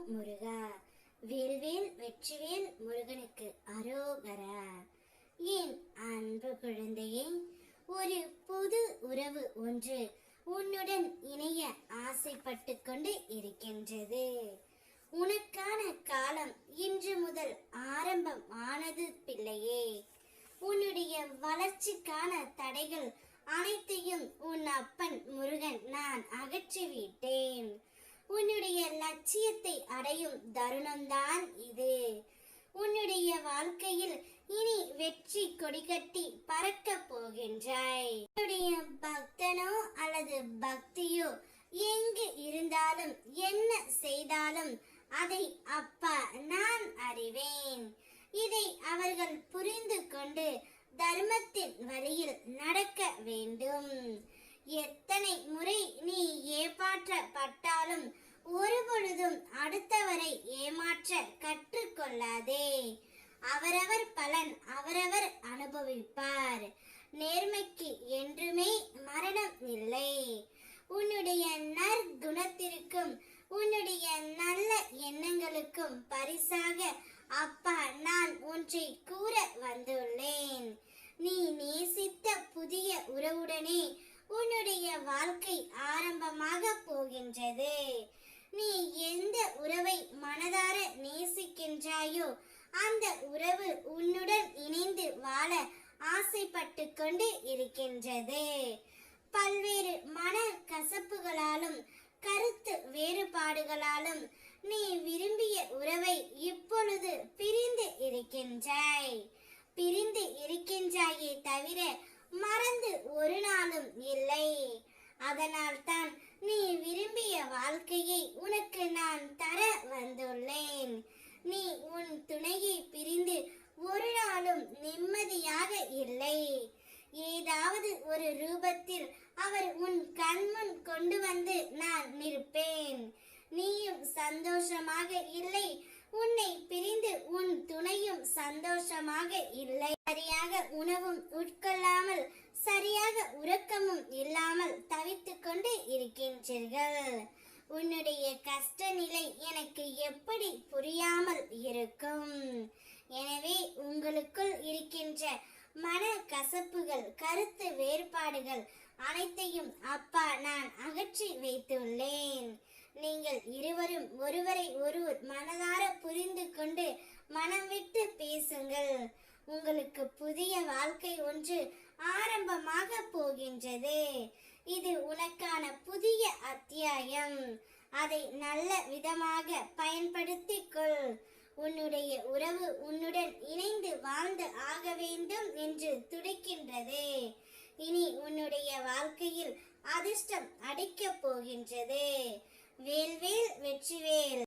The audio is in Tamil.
முருகா. வேல்வேல் வெற்றிவேல் முருகனுக்கு அரோகரா. என் அன்பு குழந்தையே, ஒரு புது உறவு ஒன்று உன்னுடன் இணைய ஆசைப்பட்டு கொண்டு இருக்கின்றது. உனக்கான காலம் இன்று முதல் ஆரம்பம் ஆனது பிள்ளையே. உன்னுடைய வளர்ச்சிக்கான தடைகள் அனைத்தையும் உன் அப்பன் முருகன் நான் அகற்றிவிட்டேன். உன்னுடைய லட்சியத்தை அடையும் தருணம்தான் இது. உன்னுடைய வாழ்க்கையில் இனி வெற்றி கொடிகட்டி பறக்க போகின்றாய். உன்னுடைய பக்தனோ அல்லது பக்தியோ எங்கு இருந்தாலும் என்ன செய்தாலும் அதை அப்பா நான் அறிவேன். இதை அவர்கள் புரிந்து கொண்டு தர்மத்தின் வழியில் நடக்க வேண்டும். எத்தனை முறை நீ ஏமாற்றப்பட்டாலும் ஒருபொழுதும் அடுத்தவரை ஏமாற்ற கற்றுக்கொள்ளாதே. அவரவர் பலன் அவரவர் அனுபவிப்பார். நேர்மைக்கு என்றுமே மரணம் இல்லை. உன்னுடைய நற்குணத்திற்கும் உன்னுடைய நல்ல எண்ணங்களுக்கும் பரிசாக அப்பா நான் ஒன்றை கூற வந்துள்ளேன். நீ நேசித்த புதிய உறவுடனே உன்னுடைய வாழ்க்கை ஆரம்பமாக போகின்றது. நீ எந்த உறவை மனதார நேசிக்கின்றாயோ அந்த உறவு உன்னுடன் இணைந்து வாழ ஆசைப்பட்டு கொண்டு இருக்கின்றது. பல்வேறு மன கசப்புகளாலும் கருத்து வேறுபாடுகளாலும் நீ விரும்பிய உறவை இப்பொழுது பிரிந்து இருக்கின்றாய். பிரிந்து இருக்கின்றாயே தவிர மறந்து ஒரு நாளும் இல்லை. அதனால் தான் நீ விரும்பிய வாழ்க்கையை உனக்கு நான் தர வந்துள்ளேன். நீ உன் துணையை பிரிந்து ஒரு நாளும் நிம்மதியாக இல்லை. ஏதாவது ஒரு ரூபத்தில் அவர் உன் கண்முன் கொண்டு வந்து நான் நிற்பேன். நீயும் சந்தோஷமாக இல்லை, உன்னை பிரிந்து உன் துணையும் சந்தோஷமாக இல்லை. சரியாக உணவும் உட்கொள்ளாமல் சரியாக உறக்கமும் இல்லாமல் தவித்துக் கொண்டு இருக்கின்றீர்கள். உன்னுடைய கஷ்ட நிலை எனக்கு எப்படி புரியாமல் இருக்கும்? எனவே உங்களுக்குள் இருக்கின்ற மன கசப்புகள் கருத்து வேறுபாடுகள் அனைத்தையும் அப்பா நான் அகற்றி வைத்துள்ளேன். நீங்கள் இருவரும் ஒருவரை ஒருவர் மனதார புரிந்து கொண்டு மனம் விட்டு பேசுங்கள். உங்களுக்கு புதிய வாழ்க்கை ஒன்று ஆரம்பமாக போகின்றது. இது உனக்கான புதிய அத்தியாயம். அதை நல்ல விதமாக பயன்படுத்திக் கொள். உன்னுடைய உறவு உன்னுடன் இணைந்து வாழ்ந்து ஆக வேண்டும் என்று துடிக்கின்றது. இனி உன்னுடைய வாழ்க்கையில் அதிர்ஷ்டம் அடிக்கப் போகின்றது. வேல்வேல் வெற்றிவேல்.